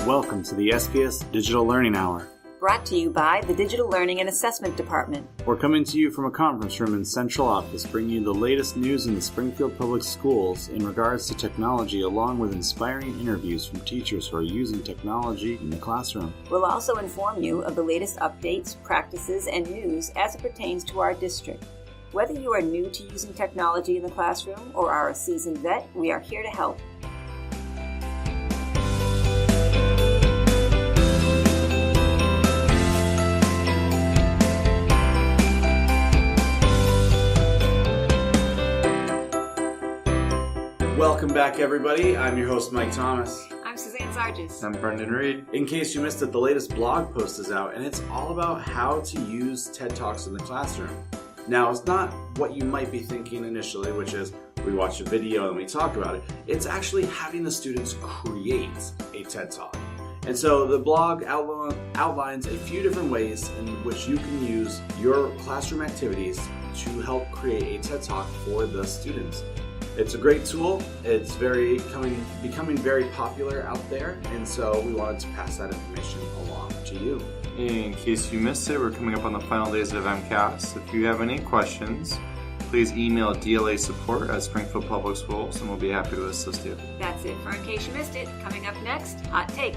welcome to the SPS Digital Learning Hour. Brought to you by the Digital Learning and Assessment Department. We're coming to you from a conference room in Central Office, bringing you the latest news in the Springfield Public Schools in regards to technology, along with inspiring interviews from teachers who are using technology in the classroom. We'll also inform you of the latest updates, practices, and news as it pertains to our district. Whether you are new to using technology in the classroom or are a seasoned vet, we are here to help. Welcome back, everybody. I'm your host, Mike Thomas. I'm SuzanneSPSDLA. I'm Brendan Reed. In case you missed it, the latest blog post is out, and it's all about how to use TED Talks in the classroom. Now, it's not what you might be thinking initially, which is we watch a video and we talk about it. It's actually having the students create a TED Talk. And so the blog outlines a few different ways in which you can use your classroom activities to help create a TED Talk for the students. It's a great tool. It's becoming very popular out there, and so we wanted to pass that information along to you. In case you missed it, we're coming up on the final days of MCAS. If you have any questions, please email DLA support at Springfield Public Schools, and we'll be happy to assist you. That's it for In Case You Missed It. Coming up next, Hot Take.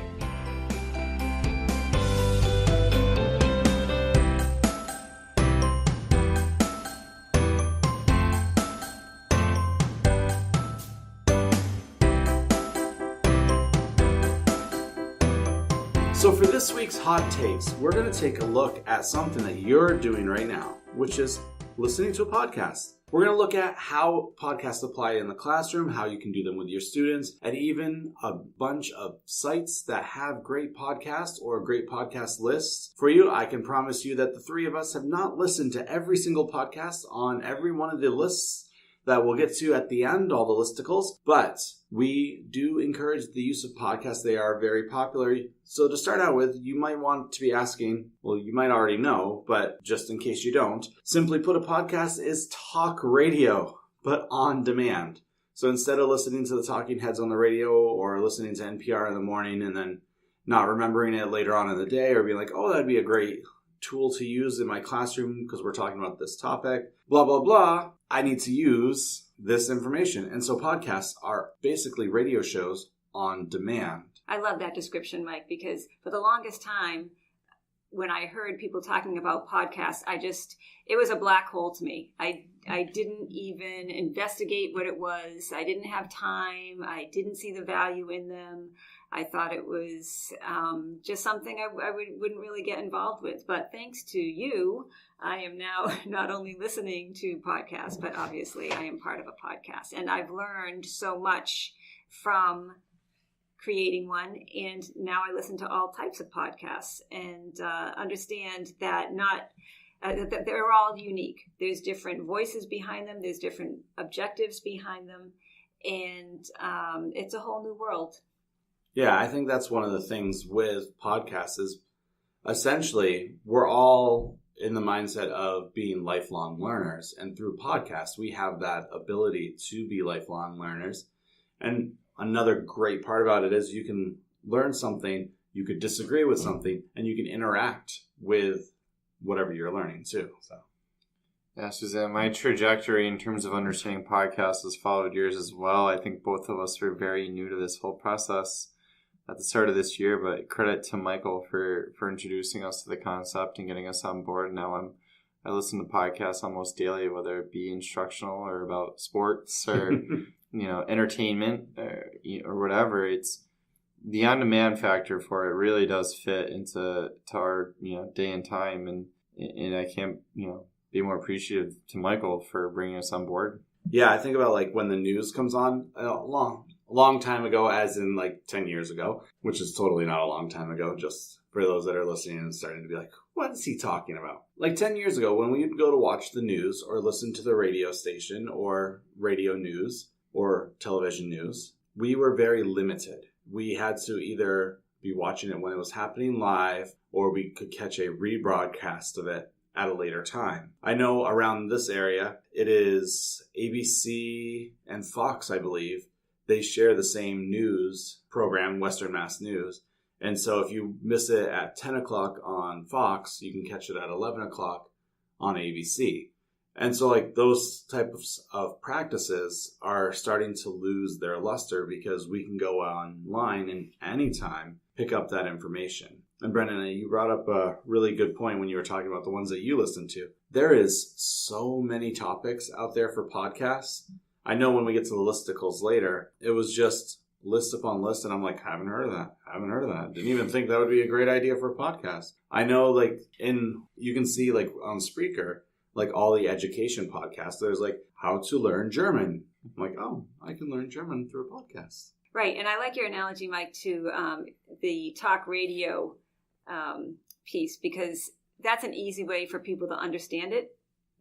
So for this week's Hot Takes, we're going to take a look at something that you're doing right now, which is listening to a podcast. We're going to look at how podcasts apply in the classroom, how you can do them with your students, and even a bunch of sites that have great podcasts or great podcast lists for you. I can promise you that the three of us have not listened to every single podcast on every one of the lists that we'll get to at the end, all the listicles, but we do encourage the use of podcasts. They are very popular. So to start out with, you might want to be asking, well, you might already know, but just in case you don't, simply put, a podcast is talk radio, but on demand. So instead of listening to the talking heads on the radio or listening to NPR in the morning and then not remembering it later on in the day or being like, oh, that'd be a great tool to use in my classroom because we're talking about this topic, blah, blah, blah, I need to use this information. And so podcasts are basically radio shows on demand. I love that description, Mike, because for the longest time, when I heard people talking about podcasts, it was a black hole to me. I didn't even investigate what it was. I didn't have time. I didn't see the value in them. I thought it was just something I wouldn't really get involved with. But thanks to you, I am now not only listening to podcasts, but obviously I am part of a podcast. And I've learned so much from creating one. And now I listen to all types of podcasts and understand that that they're all unique. There's different voices behind them. There's different objectives behind them. And it's a whole new world. Yeah, I think that's one of the things with podcasts is essentially we're all in the mindset of being lifelong learners. And through podcasts, we have that ability to be lifelong learners. And another great part about it is you can learn something, you could disagree with something, and you can interact with whatever you're learning too. So, yeah, Suzanne, my trajectory in terms of understanding podcasts has followed yours as well. I think both of us are very new to this whole process at the start of this year, but credit to Michael for introducing us to the concept and getting us on board. Now I listen to podcasts almost daily, whether it be instructional or about sports or entertainment or whatever. It's the on-demand factor for it really does fit into our day and time, and I can't be more appreciative to Michael for bringing us on board. Yeah, I think about like when the news comes on a long time ago, as in like 10 years ago, which is totally not a long time ago, just for those that are listening and starting to be like, what is he talking about? Like 10 years ago, when we would go to watch the news or listen to the radio station or radio news or television news, we were very limited. We had to either be watching it when it was happening live or we could catch a rebroadcast of it at a later time. I know around this area, it is ABC and Fox, I believe. They share the same news program, Western Mass News, And so if you miss it at 10 o'clock on Fox, you can catch it at 11 o'clock on ABC. And so like those types of practices are starting to lose their luster because we can go online and anytime pick up that information. And Brendan, you brought up a really good point when you were talking about the ones that you listen to. There is so many topics out there for podcasts. I know when we get to the listicles later, it was just list upon list, and I'm like, haven't heard of that. Didn't even think that would be a great idea for a podcast. I know like you can see like on Spreaker, like all the education podcasts, there's like how to learn German. I'm like, oh, I can learn German through a podcast. Right. And I like your analogy, Mike, to the talk radio piece, because that's an easy way for people to understand it.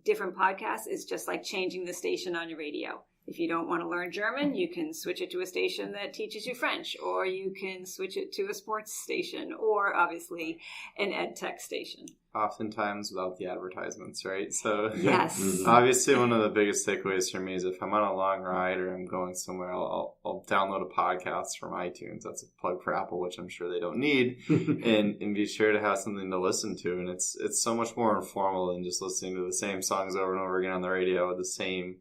Different podcasts is just like changing the station on your radio. If you don't want to learn German, you can switch it to a station that teaches you French, or you can switch it to a sports station, or obviously an ed tech station. Oftentimes without the advertisements, right? So yes, obviously one of the biggest takeaways for me is if I'm on a long ride or I'm going somewhere, I'll download a podcast from iTunes. That's a plug for Apple, which I'm sure they don't need, and be sure to have something to listen to. And it's so much more informal than just listening to the same songs over and over again on the radio, the same,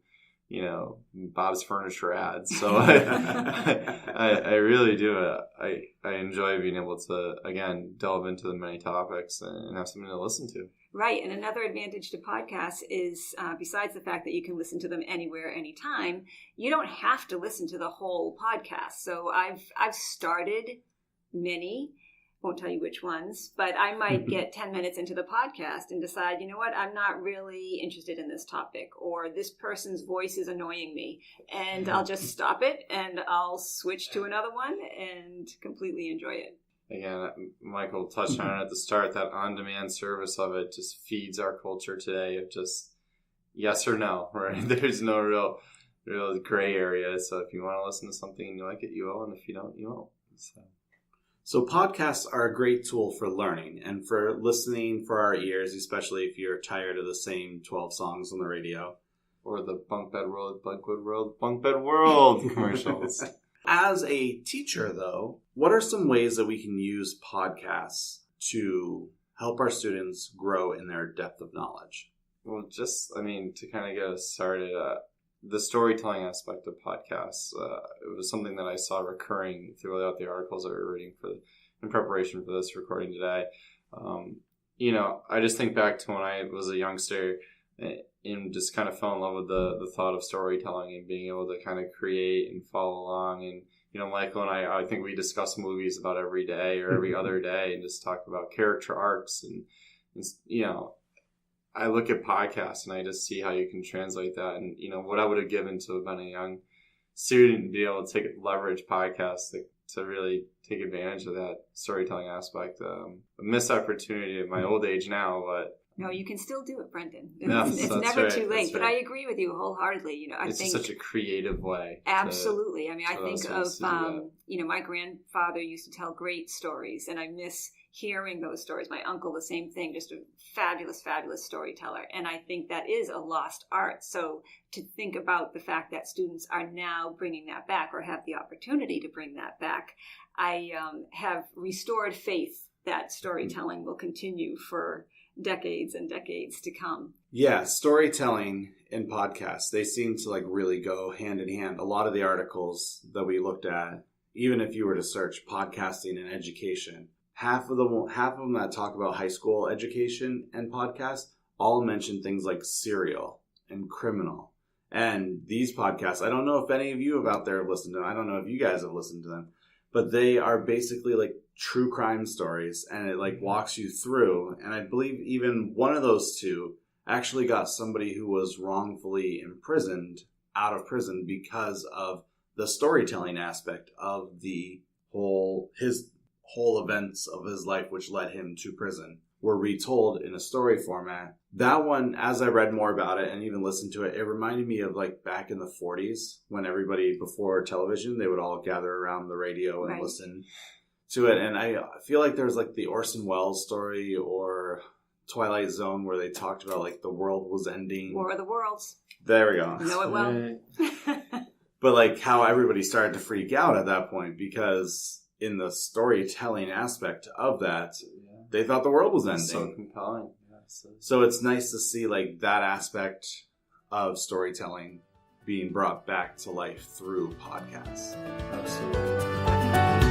Bob's Furniture ads. So I really do. I enjoy being able to, again, delve into the many topics and have something to listen to. Right. And another advantage to podcasts is, besides the fact that you can listen to them anywhere, anytime, you don't have to listen to the whole podcast. So I've started many. Won't tell you which ones, but I might get 10 minutes into the podcast and decide, you know what, I'm not really interested in this topic, or this person's voice is annoying me, and I'll just stop it and I'll switch to another one and completely enjoy it. Again, Michael touched on it at the start, that on-demand service of it just feeds our culture today of just yes or no, right? There's no real gray area. So if you want to listen to something and you like it, you will, and if you don't, you won't. So podcasts are a great tool for learning and for listening for our ears, especially if you're tired of the same 12 songs on the radio. Or the bunk bed world commercials. As a teacher, though, what are some ways that we can use podcasts to help our students grow in their depth of knowledge? Well, to kind of get us started, the storytelling aspect of podcasts, it was something that I saw recurring throughout the articles that we were reading in preparation for this recording today. I just think back to when I was a youngster and just kind of fell in love with the thought of storytelling and being able to kind of create and follow along. And, Michael and I think we discuss movies about every day or every other day and just talk about character arcs. And I look at podcasts and I just see how you can translate that. And, what I would have given to have been a young student to be able to leverage podcasts to really take advantage of that storytelling aspect. A missed opportunity at my old age now, but... No, you can still do it, Brendan. It's never right, too late. right. But I agree with you wholeheartedly. I it's think such a creative way. Absolutely. I think of, my grandfather used to tell great stories, and I miss hearing those stories. My uncle, the same thing, just a fabulous, fabulous storyteller. And I think that is a lost art. So to think about the fact that students are now bringing that back or have the opportunity to bring that back, I have restored faith that storytelling will continue for decades and decades to come. Yeah, storytelling and podcasts, they seem to really go hand in hand. A lot of the articles that we looked at, even if you were to search podcasting and education, half of them that talk about high school education and podcasts all mention things like Serial and Criminal. And these podcasts, I don't know if any of you out there have listened to them. I don't know if you guys have listened to them, but they are basically true crime stories, and it walks you through. And I believe even one of those two actually got somebody who was wrongfully imprisoned out of prison because of the storytelling aspect of his whole events of his life, which led him to prison, were retold in a story format. That one, as I read more about it and even listened to it, it reminded me of back in the 40s when everybody, before television, they would all gather around the radio and listen to it. And I feel like there's the Orson Welles story or Twilight Zone where they talked about the world was ending. War of the Worlds. There we go. You know it well. But how everybody started to freak out at that point because in the storytelling aspect of that, they thought the world was ending. So compelling. Yeah, so it's nice to see like that aspect of storytelling being brought back to life through podcasts. Absolutely.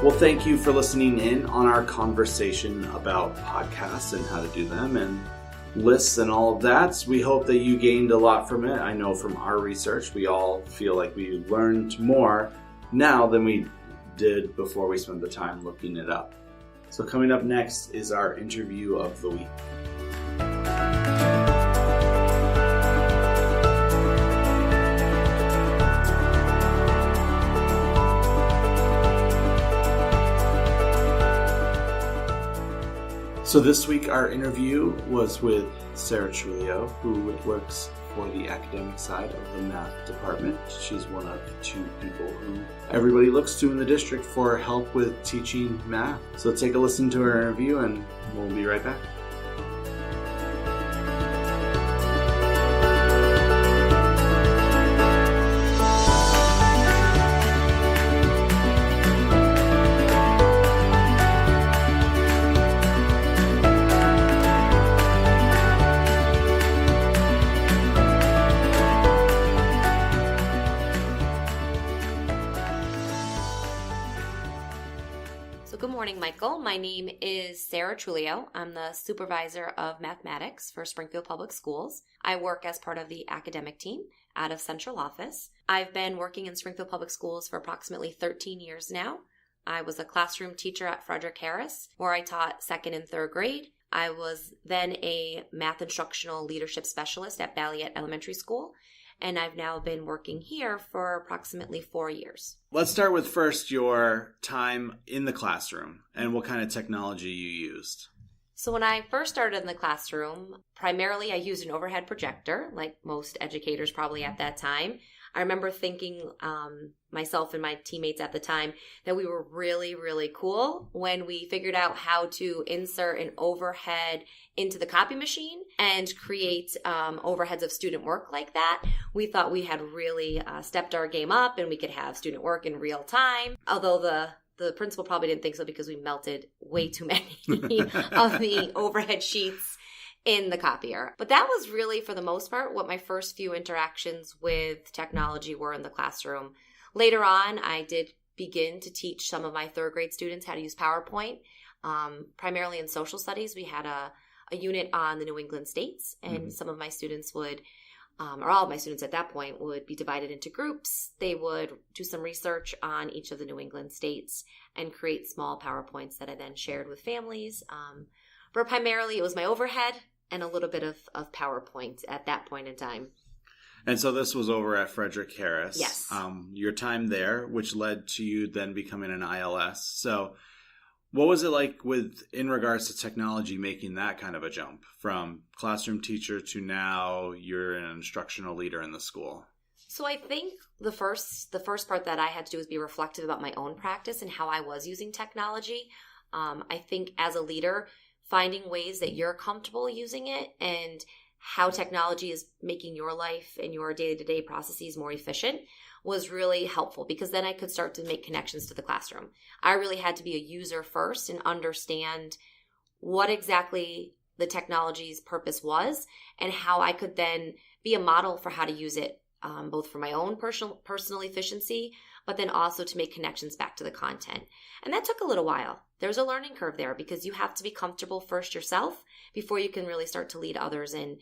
Well, thank you for listening in on our conversation about podcasts and how to do them and lists and all of that. We hope that you gained a lot from it. I know from our research, we all feel like we learned more now than we did before we spent the time looking it up. So coming up next is our interview of the week. So this week our interview was with Sarah Truoiolo, who works for the academic side of the math department. She's one of 2 people who everybody looks to in the district for help with teaching math. So take a listen to her interview and we'll be right back. My name is Sarah Truoiolo. I'm the supervisor of mathematics for Springfield Public Schools. I work as part of the academic team out of central office. I've been working in Springfield Public Schools for approximately 13 years now. I was a classroom teacher at Frederick Harris, where I taught 2nd and 3rd grade. I was then a math instructional leadership specialist at Balliet Elementary School, and I've now been working here for approximately 4 years. Let's start with first your time in the classroom and what kind of technology you used. So when I first started in the classroom, primarily I used an overhead projector, like most educators probably at that time. I remember thinking, myself and my teammates at the time, that we were really, really cool when we figured out how to insert an overhead into the copy machine and create overheads of student work like that. We thought we had really stepped our game up and we could have student work in real time. Although the principal probably didn't think so because we melted way too many of the overhead sheets in the copier. But that was really, for the most part, what my first few interactions with technology were in the classroom. Later on, I did begin to teach some of my 3rd grade students how to use PowerPoint. Primarily in social studies, we had a unit on the New England states, and some of my students would, or all of my students at that point, would be divided into groups. They would do some research on each of the New England states and create small PowerPoints that I then shared with families. But primarily, it was my overhead and a little bit of PowerPoint at that point in time. And so this was over at Frederick Harris. Yes. Your time there, which led to you then becoming an ILS. So what was it like in regards to technology, making that kind of a jump from classroom teacher to now you're an instructional leader in the school? So I think the first part that I had to do was be reflective about my own practice and how I was using technology. I think as a leader, finding ways that you're comfortable using it and how technology is making your life and your day-to-day processes more efficient was really helpful, because then I could start to make connections to the classroom. I really had to be a user first and understand what exactly the technology's purpose was and how I could then be a model for how to use it, both for my own personal efficiency, but then also to make connections back to the content. And that took a little while. There's a learning curve there because you have to be comfortable first yourself before you can really start to lead others in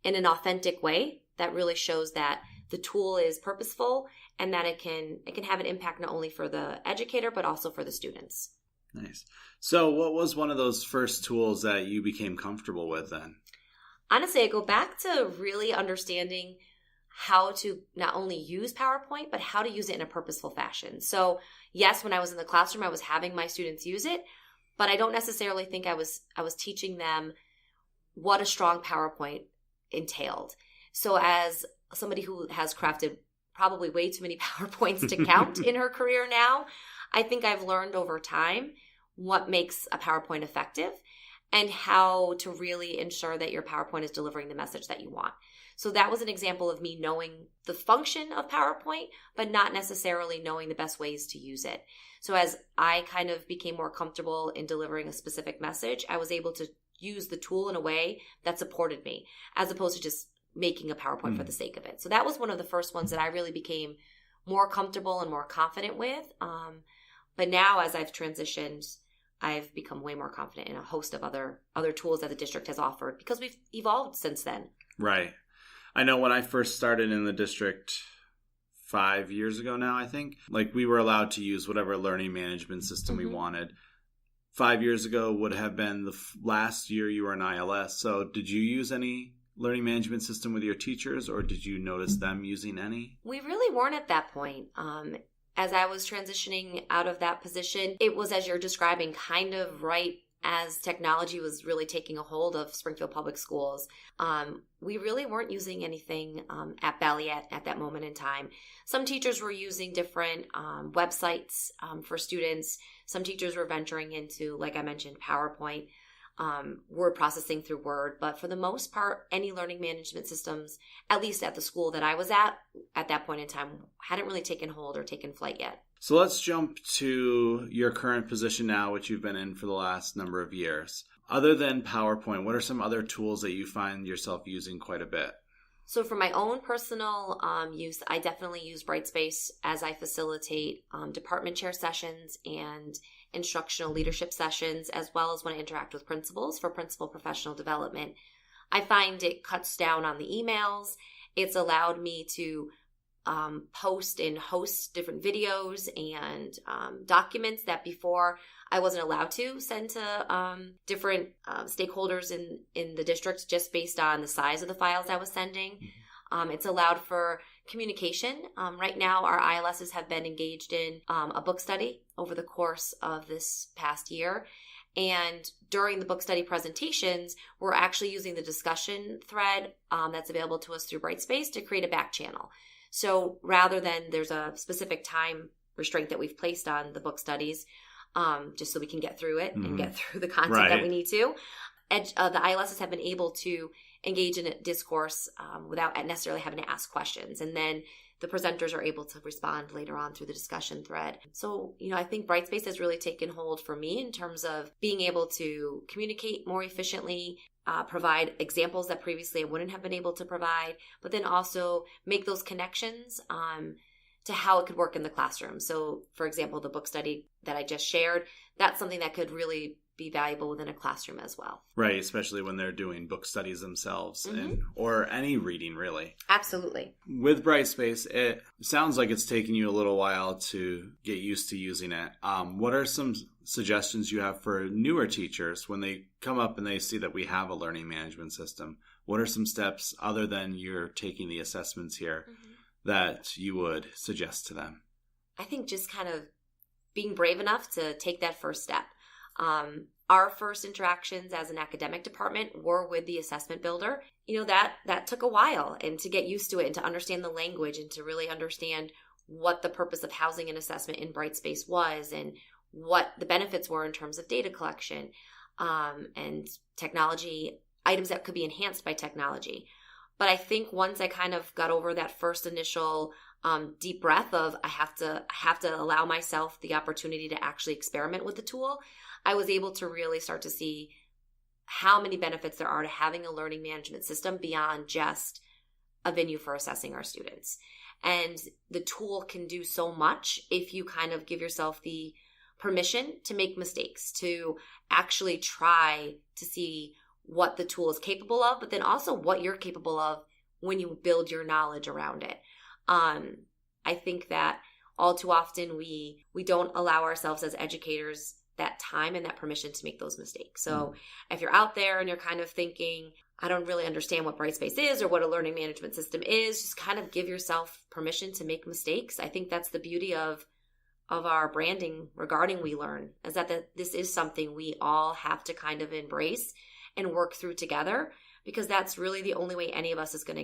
an authentic way that really shows that the tool is purposeful and that it can have an impact not only for the educator but also for the students. Nice. So what was one of those first tools that you became comfortable with then? Honestly, I go back to really understanding how to not only use PowerPoint, but how to use it in a purposeful fashion. So yes, when I was in the classroom, I was having my students use it, but I don't necessarily think I was teaching them what a strong PowerPoint entailed. So as somebody who has crafted probably way too many PowerPoints to count in her career now, I think I've learned over time what makes a PowerPoint effective and how to really ensure that your PowerPoint is delivering the message that you want. So that was an example of me knowing the function of PowerPoint, but not necessarily knowing the best ways to use it. So as I kind of became more comfortable in delivering a specific message, I was able to use the tool in a way that supported me, as opposed to just making a PowerPoint for the sake of it. So that was one of the first ones that I really became more comfortable and more confident with. But now as I've transitioned, I've become way more confident in a host of other tools that the district has offered because we've evolved since then. Right. I know when I first started in the district 5 years ago now, I think, like we were allowed to use whatever learning management system we wanted. 5 years ago would have been the last year you were in ILS. So did you use any learning management system with your teachers, or did you notice them using any? We really weren't at that point. As I was transitioning out of that position, it was, as you're describing, kind of right as technology was really taking a hold of Springfield Public Schools. We really weren't using anything at Bally at that moment in time. Some teachers were using different websites for students. Some teachers were venturing into, like I mentioned, PowerPoint, word processing through Word. But for the most part, any learning management systems, at least at the school that I was at that point in time, hadn't really taken hold or taken flight yet. So let's jump to your current position now, which you've been in for the last number of years. Other than PowerPoint, what are some other tools that you find yourself using quite a bit? So for my own personal use, I definitely use Brightspace as I facilitate department chair sessions and instructional leadership sessions, as well as when I interact with principals for principal professional development. I find it cuts down on the emails. It's allowed me to post and host different videos and documents that before I wasn't allowed to send to different stakeholders in the district just based on the size of the files I was sending. It's allowed for communication. Right now, our ILSs have been engaged in a book study over the course of this past year. And during the book study presentations, we're actually using the discussion thread that's available to us through Brightspace to create a back channel. So rather than there's a specific time restraint that we've placed on the book studies, just so we can get through it and get through the content that we need to, the ILSs have been able to engage in a discourse without necessarily having to ask questions. And then the presenters are able to respond later on through the discussion thread. So, I think Brightspace has really taken hold for me in terms of being able to communicate more efficiently, provide examples that previously I wouldn't have been able to provide, but then also make those connections to how it could work in the classroom. So, for example, the book study that I just shared, that's something that could really be valuable within a classroom as well. Right, especially when they're doing book studies themselves or any reading, really. Absolutely. With Brightspace, it sounds like it's taking you a little while to get used to using it. What are some suggestions you have for newer teachers when they come up and they see that we have a learning management system? What are some steps other than you're taking the assessments here that you would suggest to them? I think just kind of being brave enough to take that first step. Our first interactions as an academic department were with the assessment builder. That took a while, and to get used to it and to understand the language and to really understand what the purpose of housing an assessment in Brightspace was and what the benefits were in terms of data collection and technology, items that could be enhanced by technology. But I think once I kind of got over that first initial deep breath of I have to allow myself the opportunity to actually experiment with the tool, I was able to really start to see how many benefits there are to having a learning management system beyond just a venue for assessing our students. And the tool can do so much if you kind of give yourself the permission to make mistakes, to actually try to see what the tool is capable of, but then also what you're capable of when you build your knowledge around it. I think that all too often we don't allow ourselves as educators that time and that permission to make those mistakes. So if you're out there and you're kind of thinking, I don't really understand what Brightspace is or what a learning management system is, just kind of give yourself permission to make mistakes. I think that's the beauty of our branding regarding We Learn, is that this is something we all have to kind of embrace and work through together, because that's really the only way any of us is going to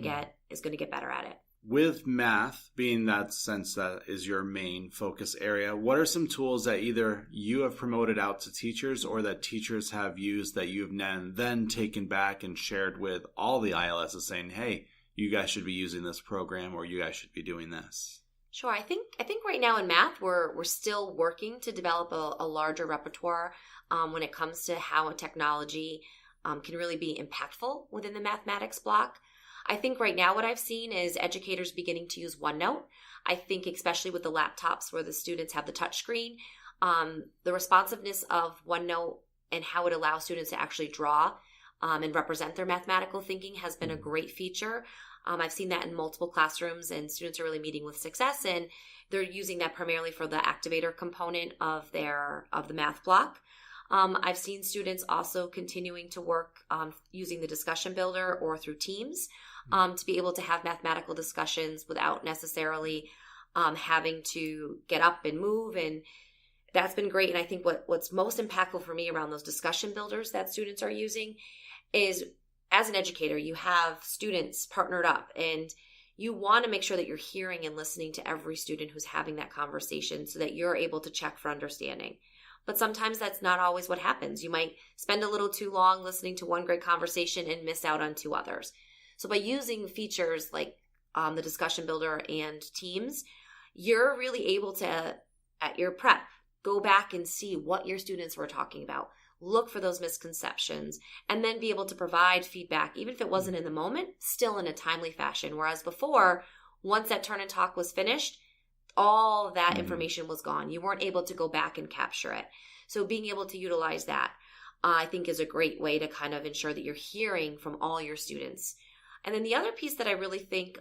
get better at it. with math being that sense that is your main focus area, what are some tools that either you have promoted out to teachers or that teachers have used that you've then taken back and shared with all the ILSs saying, hey, you guys should be using this program or you guys should be doing this? Sure. I think right now in math, we're still working to develop a larger repertoire when it comes to how a technology can really be impactful within the mathematics block. I think right now what I've seen is educators beginning to use OneNote. I think especially with the laptops where the students have the touchscreen, the responsiveness of OneNote and how it allows students to actually draw and represent their mathematical thinking has been a great feature. I've seen that in multiple classrooms, and students are really meeting with success, and they're using that primarily for the activator component of the math block. I've seen students also continuing to work using the discussion builder or through Teams to be able to have mathematical discussions without necessarily having to get up and move. And that's been great. And I think what's most impactful for me around those discussion builders that students are using is, as an educator, you have students partnered up and you want to make sure that you're hearing and listening to every student who's having that conversation so that you're able to check for understanding. But sometimes that's not always what happens. You might spend a little too long listening to one great conversation and miss out on two others. So by using features like the discussion builder and Teams, you're really able to, at your prep, go back and see what your students were talking about, look for those misconceptions, and then be able to provide feedback, even if it wasn't in the moment, still in a timely fashion. Whereas before, once that turn and talk was finished, all that information was gone. You weren't able to go back and capture it. So being able to utilize that, I think, is a great way to kind of ensure that you're hearing from all your students. And then the other piece that I really think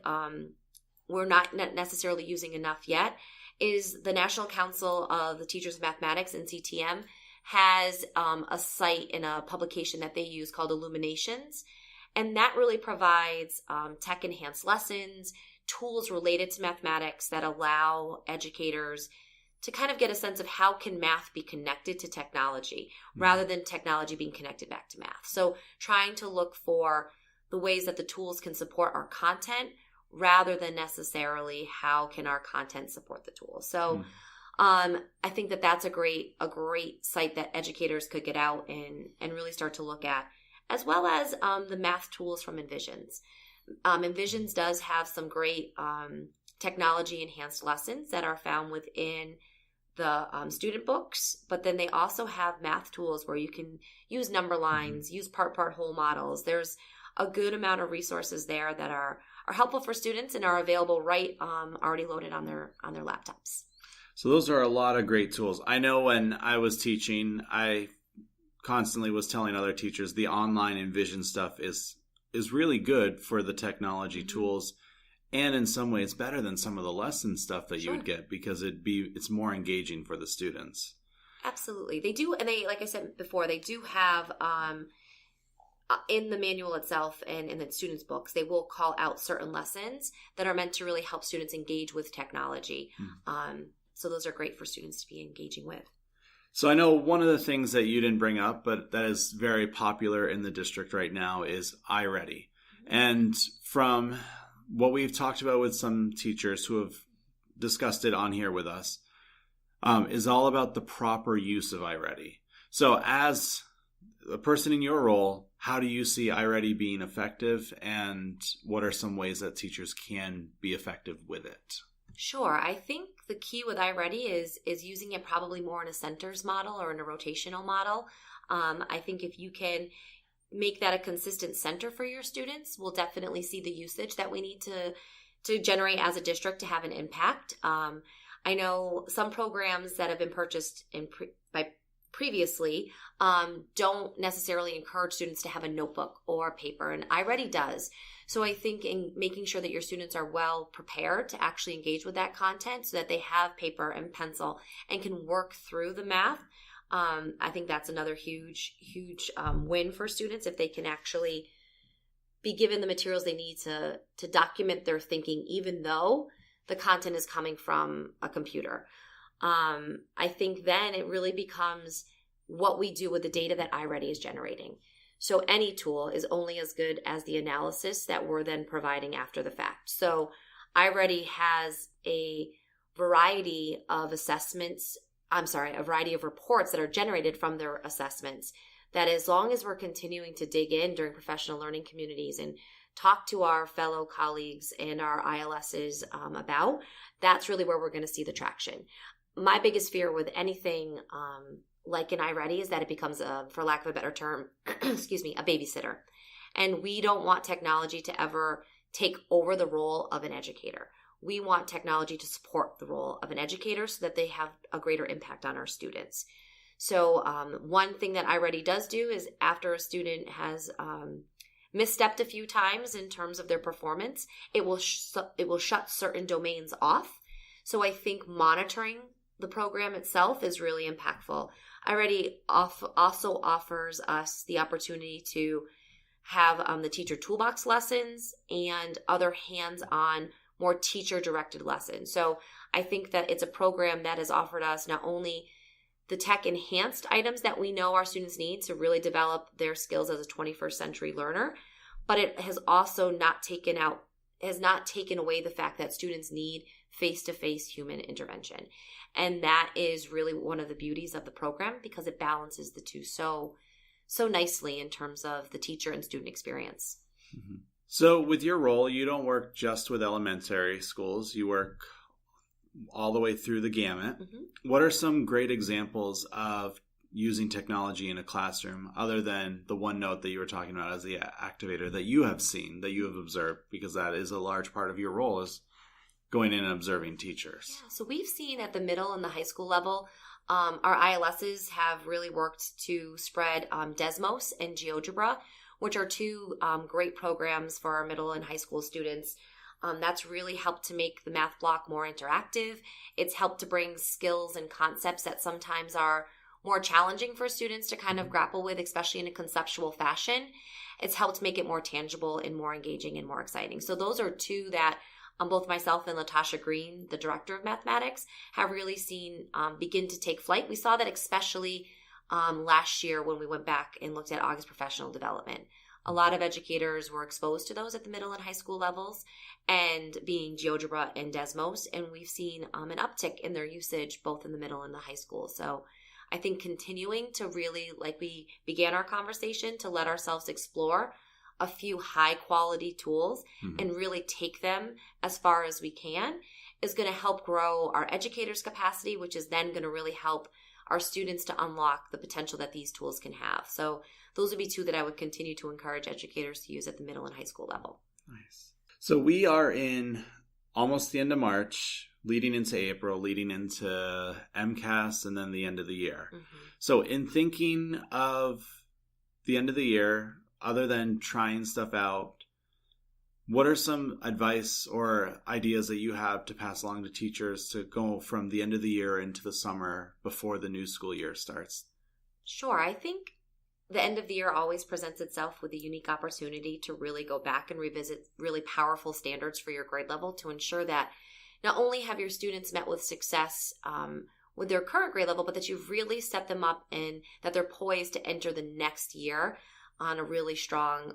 we're not necessarily using enough yet is the National Council of the Teachers of Mathematics, NCTM, has a site and a publication that they use called Illuminations. And that really provides tech-enhanced lessons, tools related to mathematics that allow educators to kind of get a sense of how can math be connected to technology rather than technology being connected back to math. So trying to look for the ways that the tools can support our content rather than necessarily how can our content support the tools. So I think that that's a great site that educators could get out and really start to look at, as well as the math tools from Envisions. Envisions does have some great technology enhanced lessons that are found within the student books, but then they also have math tools where you can use number lines, use part whole models. There's a good amount of resources there that are helpful for students and are available already loaded on their laptops. So those are a lot of great tools. I know when I was teaching, I constantly was telling other teachers the online Envision stuff is really good for the technology tools, and in some ways better than some of the lesson stuff that you would get because it's more engaging for the students. Absolutely. They do, and they, like I said before, they do have in the manual itself and in the students' books, they will call out certain lessons that are meant to really help students engage with technology. So those are great for students to be engaging with. So I know one of the things that you didn't bring up, but that is very popular in the district right now is iReady. And from what we've talked about with some teachers who have discussed it on here with us, is all about the proper use of iReady. So as a person in your role, how do you see iReady being effective, and what are some ways that teachers can be effective with it? Sure. I think the key with iReady is using it probably more in a centers model or in a rotational model. I think if you can make that a consistent center for your students, we'll definitely see the usage that we need to generate as a district to have an impact. I know some programs that have been purchased previously don't necessarily encourage students to have a notebook or paper, and iReady does. So I think in making sure that your students are well prepared to actually engage with that content so that they have paper and pencil and can work through the math, I think that's another huge win for students if they can actually be given the materials they need to document their thinking, even though the content is coming from a computer. I think then it really becomes what we do with the data that iReady is generating. So any tool is only as good as the analysis that we're then providing after the fact. So iReady has a variety of a variety of reports that are generated from their assessments, that as long as we're continuing to dig in during professional learning communities and talk to our fellow colleagues and our ILSs about, that's really where we're going to see the traction. My biggest fear with anything like an iReady is that it becomes, for lack of a better term, excuse me, a babysitter. And we don't want technology to ever take over the role of an educator. We want technology to support the role of an educator so that they have a greater impact on our students. So one thing that iReady does do is after a student has misstepped a few times in terms of their performance, it will shut certain domains off. So I think monitoring the program itself is really impactful. iReady also offers us the opportunity to have the teacher toolbox lessons and other hands-on, more teacher-directed lessons. So I think that it's a program that has offered us not only the tech-enhanced items that we know our students need to really develop their skills as a 21st century learner, but it has also not taken away the fact that students need face-to-face human intervention. And that is really one of the beauties of the program, because it balances the two so nicely in terms of the teacher and student experience. Mm-hmm. So with your role, you don't work just with elementary schools. You work all the way through the gamut. Mm-hmm. What are some great examples of using technology in a classroom other than the OneNote that you were talking about as the activator that you have seen, that you have observed? Because that is a large part of your role, is going in and observing teachers. Yeah, so we've seen at the middle and the high school level, our ILSs have really worked to spread Desmos and GeoGebra, which are two great programs for our middle and high school students. That's really helped to make the math block more interactive. It's helped to bring skills and concepts that sometimes are more challenging for students to kind of grapple with, especially in a conceptual fashion. It's helped make it more tangible and more engaging and more exciting. So those are two that both myself and Latasha Green, the director of mathematics, have really seen begin to take flight. We saw that especially last year when we went back and looked at August professional development. A lot of educators were exposed to those at the middle and high school levels, and being GeoGebra and Desmos, and we've seen an uptick in their usage both in the middle and the high school. So I think continuing to really, like we began our conversation, to let ourselves explore a few high quality tools and really take them as far as we can is going to help grow our educators' capacity, which is then going to really help our students to unlock the potential that these tools can have. So those would be two that I would continue to encourage educators to use at the middle and high school level. Nice. So we are in almost the end of March, leading into April, leading into MCAS, and then the end of the year. Mm-hmm. So in thinking of the end of the year, other than trying stuff out, what are some advice or ideas that you have to pass along to teachers to go from the end of the year into the summer before the new school year starts? Sure. I think the end of the year always presents itself with a unique opportunity to really go back and revisit really powerful standards for your grade level to ensure that not only have your students met with success with their current grade level, but that you've really set them up and that they're poised to enter the next year on a really strong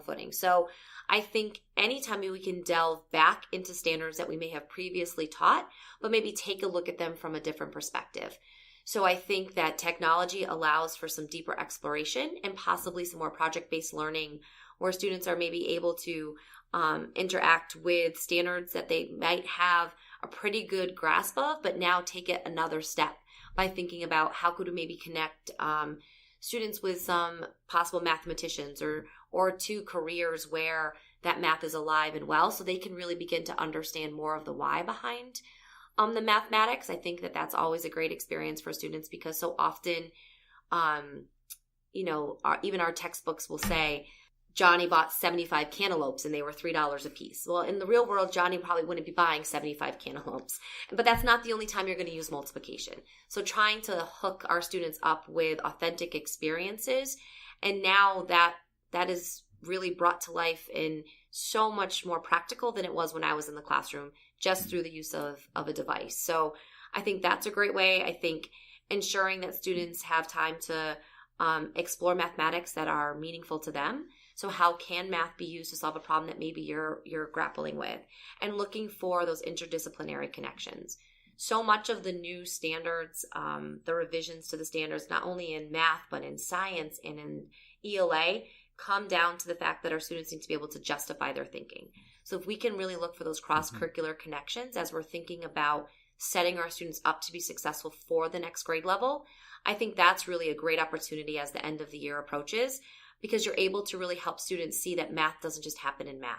footing. So I think anytime we can delve back into standards that we may have previously taught, but maybe take a look at them from a different perspective. So I think that technology allows for some deeper exploration and possibly some more project-based learning where students are maybe able to interact with standards that they might have a pretty good grasp of, but now take it another step by thinking about how could we maybe connect students with some possible mathematicians or to careers where that math is alive and well, so they can really begin to understand more of the why behind the mathematics. I think that that's always a great experience for students because so often, even our textbooks will say, Johnny bought 75 cantaloupes and they were $3 a piece. Well, in the real world, Johnny probably wouldn't be buying 75 cantaloupes. But that's not the only time you're going to use multiplication. So trying to hook our students up with authentic experiences. And now that is really brought to life in so much more practical than it was when I was in the classroom, just through the use of a device. So I think that's a great way. I think ensuring that students have time to explore mathematics that are meaningful to them. So how can math be used to solve a problem that maybe you're grappling with? And looking for those interdisciplinary connections. So much of the new standards, the revisions to the standards, not only in math, but in science and in ELA, come down to the fact that our students need to be able to justify their thinking. So if we can really look for those cross-curricular connections as we're thinking about setting our students up to be successful for the next grade level, I think that's really a great opportunity as the end of the year approaches, because you're able to really help students see that math doesn't just happen in math.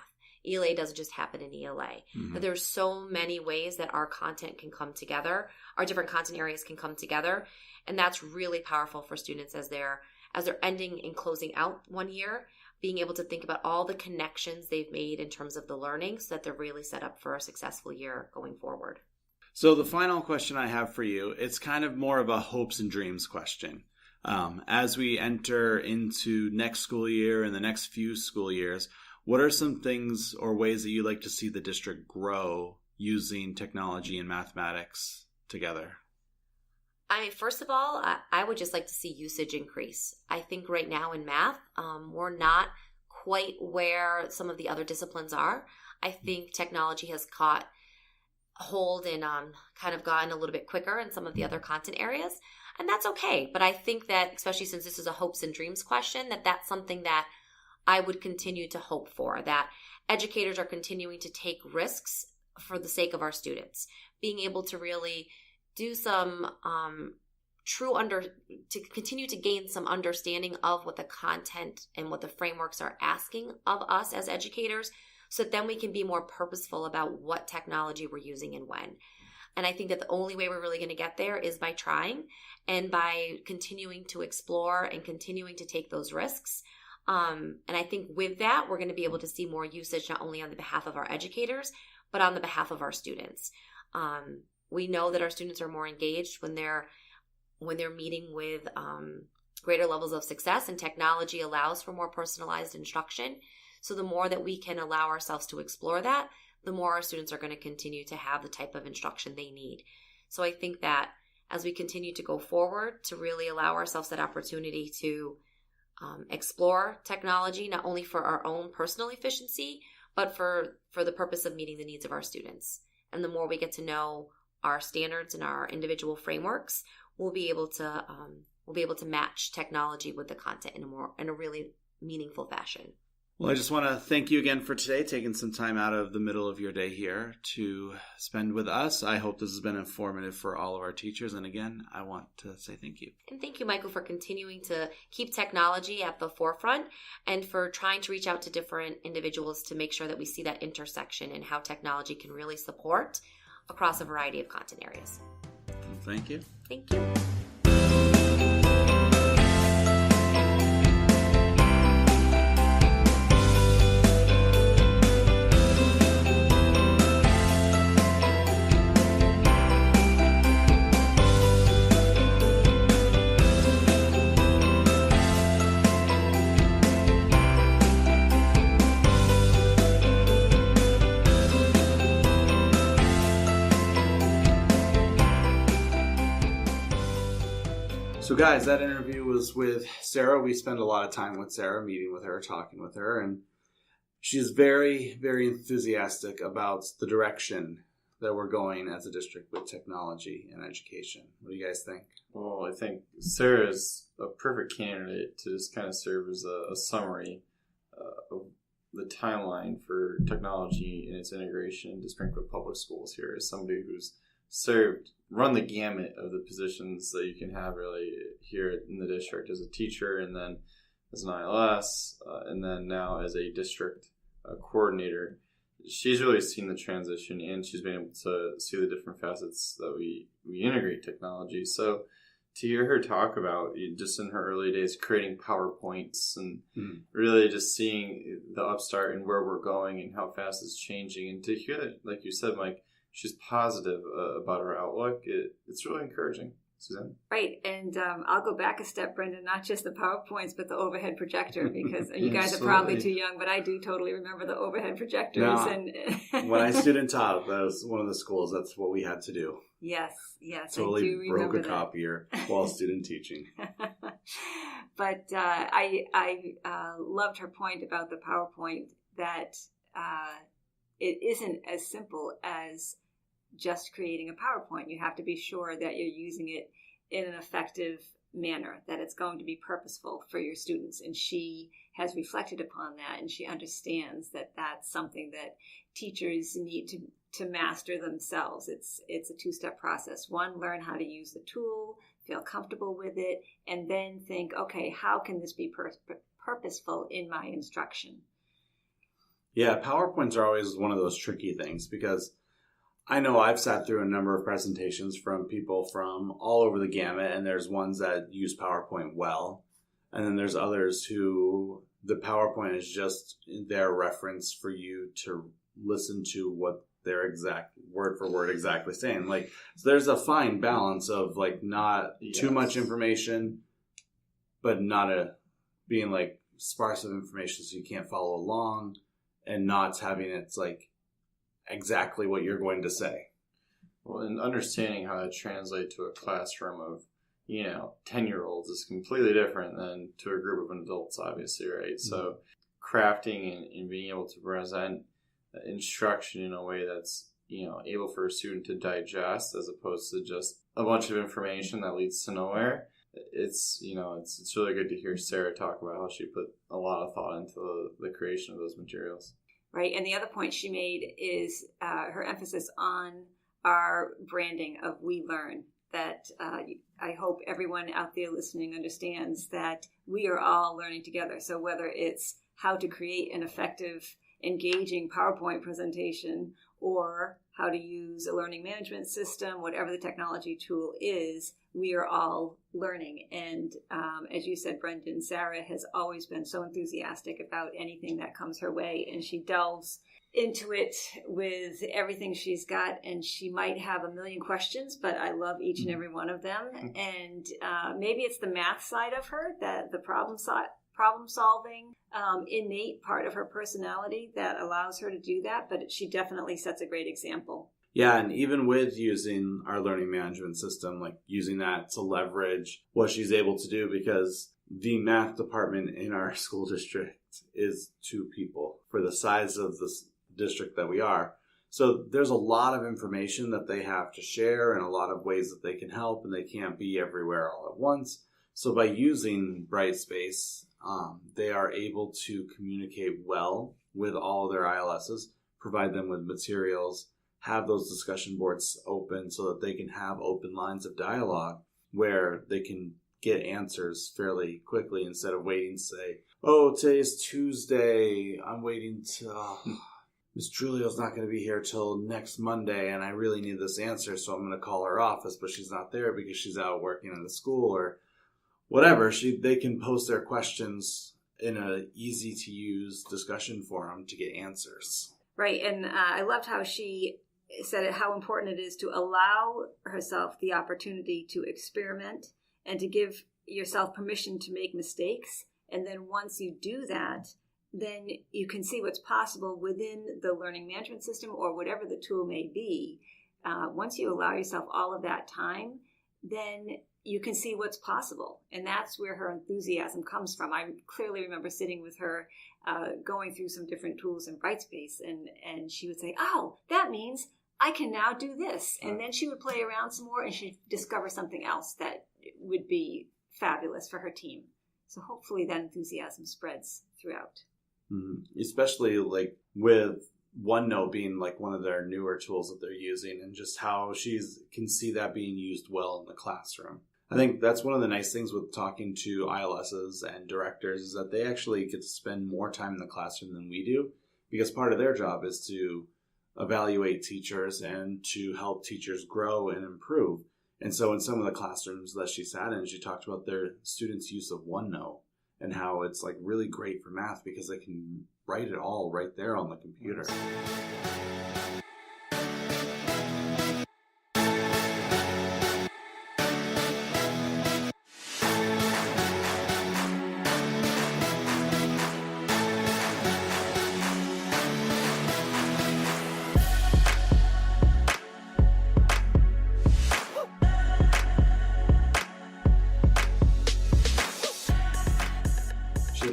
ELA doesn't just happen in ELA. That there's so many ways that our content can come together, our different content areas can come together, and that's really powerful for students as they're ending and closing out one year, being able to think about all the connections they've made in terms of the learning so that they're really set up for a successful year going forward. So the final question I have for you, it's kind of more of a hopes and dreams question. As we enter into next school year and the next few school years, what are some things or ways that you'd like to see the district grow using technology and mathematics together? I mean, first of all, I would just like to see usage increase. I think right now in math, we're not quite where some of the other disciplines are. I think technology has caught hold and kind of gotten a little bit quicker in some of the other content areas, and that's okay. But I think that, especially since this is a hopes and dreams question, that's something that I would continue to hope for, that educators are continuing to take risks for the sake of our students, being able to really do some to continue to gain some understanding of what the content and what the frameworks are asking of us as educators, so that then we can be more purposeful about what technology we're using and when. And I think that the only way we're really going to get there is by trying and by continuing to explore and continuing to take those risks. And I think with that, we're going to be able to see more usage, not only on the behalf of our educators, but on the behalf of our students. We know that our students are more engaged when they're meeting with greater levels of success, and technology allows for more personalized instruction. So the more that we can allow ourselves to explore that, the more our students are going to continue to have the type of instruction they need. So I think that as we continue to go forward, to really allow ourselves that opportunity to explore technology, not only for our own personal efficiency, but for the purpose of meeting the needs of our students. And the more we get to know our standards and our individual frameworks, we'll be able to match technology with the content in a really meaningful fashion. Well, I just want to thank you again for today, taking some time out of the middle of your day here to spend with us. I hope this has been informative for all of our teachers. And again, I want to say thank you. And thank you, Michael, for continuing to keep technology at the forefront and for trying to reach out to different individuals to make sure that we see that intersection and how technology can really support across a variety of content areas. Well, thank you. Thank you. So guys, that interview was with Sarah. We spent a lot of time with Sarah, meeting with her, talking with her, and she's very, very enthusiastic about the direction that we're going as a district with technology and education. What do you guys think? Well, I think Sarah's a perfect candidate to just kind of serve as a summary of the timeline for technology and its integration into Springfield Public Schools here, as somebody who's run the gamut of the positions that you can have really here in the district as a teacher, and then as an ILS, and then now as a district coordinator. She's really seen the transition, and she's been able to see the different facets that we integrate technology. So to hear her talk about, just in her early days, creating PowerPoints and really just seeing the upstart and where we're going and how fast it's changing, and to hear that, like you said, Mike, she's positive about her outlook. It's really encouraging. Suzanne? Right, and I'll go back a step, Brendan, not just the PowerPoints, but the overhead projector, because you guys are probably too young, but I do totally remember the overhead projectors. No, and when I student taught, that was one of the schools, that's what we had to do. Yes, Totally I do broke remember a copier while student teaching. But I loved her point about the PowerPoint, that it isn't as simple as just creating a PowerPoint. You have to be sure that you're using it in an effective manner, that it's going to be purposeful for your students. And she has reflected upon that, and she understands that that's something that teachers need to master themselves. It's a two-step process. One, learn how to use the tool, feel comfortable with it, and then think, okay, how can this be purposeful in my instruction? Yeah, PowerPoints are always one of those tricky things, because I know I've sat through a number of presentations from people from all over the gamut, and there's ones that use PowerPoint well, and then there's others who the PowerPoint is just their reference for you to listen to what they're exact word for word exactly saying. Like, so there's a fine balance of like not too much information, but not being like sparse of information so you can't follow along, and not having it's like exactly what you're going to say. Well, and understanding how to translate to a classroom of, 10-year-olds is completely different than to a group of adults, obviously, right? Mm-hmm. So crafting and being able to present instruction in a way that's, able for a student to digest, as opposed to just a bunch of information that leads to nowhere. It's really good to hear Sarah talk about how she put a lot of thought into the creation of those materials. Right. And the other point she made is her emphasis on our branding of We Learn, that I hope everyone out there listening understands that we are all learning together. So whether it's how to create an effective, engaging PowerPoint presentation, or how to use a learning management system, whatever the technology tool is, we are all learning. And as you said, Brendan, Sarah has always been so enthusiastic about anything that comes her way, and she delves into it with everything she's got, and she might have a million questions, but I love each and every one of them. And maybe it's the math side of her, that the problem solving innate part of her personality that allows her to do that, but she definitely sets a great example. Yeah, and even with using our learning management system, like using that to leverage what she's able to do, because the math department in our school district is 2 people for the size of this district that we are. So there's a lot of information that they have to share and a lot of ways that they can help, and they can't be everywhere all at once. So by using Brightspace, they are able to communicate well with all of their ILSs, provide them with materials, have those discussion boards open so that they can have open lines of dialogue where they can get answers fairly quickly, instead of waiting to say, oh, today's Tuesday, I'm waiting to... Miss Truoiolo's not going to be here till next Monday, and I really need this answer, so I'm going to call her office, but she's not there because she's out working in the school or whatever. They can post their questions in an easy-to-use discussion forum to get answers. Right, and I loved how she said how important it is to allow herself the opportunity to experiment and to give yourself permission to make mistakes. And then once you do that, then you can see what's possible within the learning management system or whatever the tool may be. Once you allow yourself all of that time, then you can see what's possible. And that's where her enthusiasm comes from. I clearly remember sitting with her going through some different tools in Brightspace, and she would say, oh, that means I can now do this. And then she would play around some more, and she'd discover something else that would be fabulous for her team. So hopefully that enthusiasm spreads throughout. Mm-hmm. Especially like with OneNote being like one of their newer tools that they're using, and just how she can see that being used well in the classroom. I think that's one of the nice things with talking to ILSs and directors, is that they actually get to spend more time in the classroom than we do, because part of their job is to evaluate teachers and to help teachers grow and improve. And so in some of the classrooms that she sat in, she talked about their students' use of OneNote and how it's like really great for math because they can write it all right there on the computer.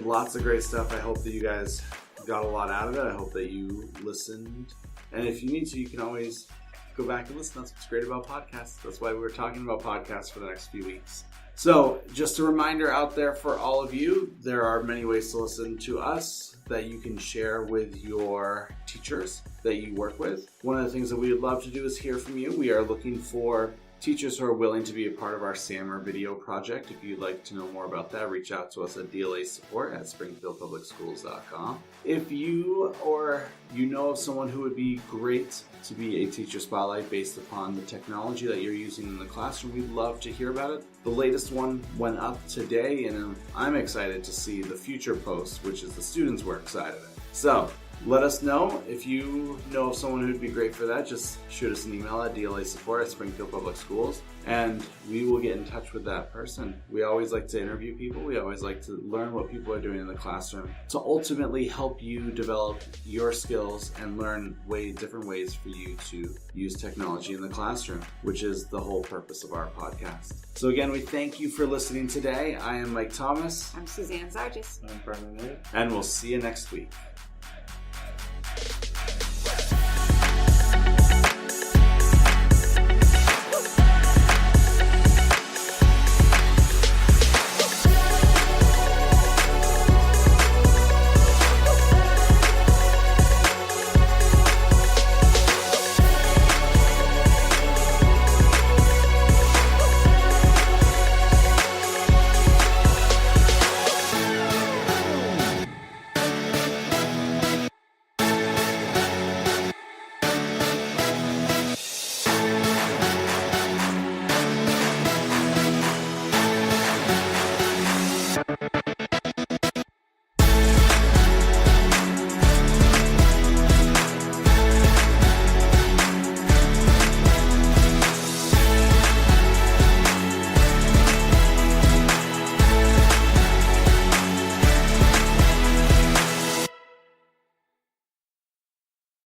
lots of great stuff. I hope that you guys got a lot out of it. I hope that you listened. And if you need to, you can always go back and listen. That's what's great about podcasts. That's why we're talking about podcasts for the next few weeks. So just a reminder out there for all of you, there are many ways to listen to us that you can share with your teachers that you work with. One of the things that we would love to do is hear from you. We are looking for teachers who are willing to be a part of our Yammer video project. If you'd like to know more about that, reach out to us at DLA support at springfieldpublicschools.com. If you or you know of someone who would be great to be a teacher spotlight based upon the technology that you're using in the classroom, we'd love to hear about it. The latest one went up today, and I'm excited to see the future post, which is the students' work side of it. So let us know. If you know of someone who'd be great for that, just shoot us an email at DLA support at Springfield Public Schools, and we will get in touch with that person. We always like to interview people. We always like to learn what people are doing in the classroom to ultimately help you develop your skills and learn different ways for you to use technology in the classroom, which is the whole purpose of our podcast. So again, we thank you for listening today. I am Mike Thomas. I'm Suzanne Zargis. I'm Brendan Nate. And we'll see you next week.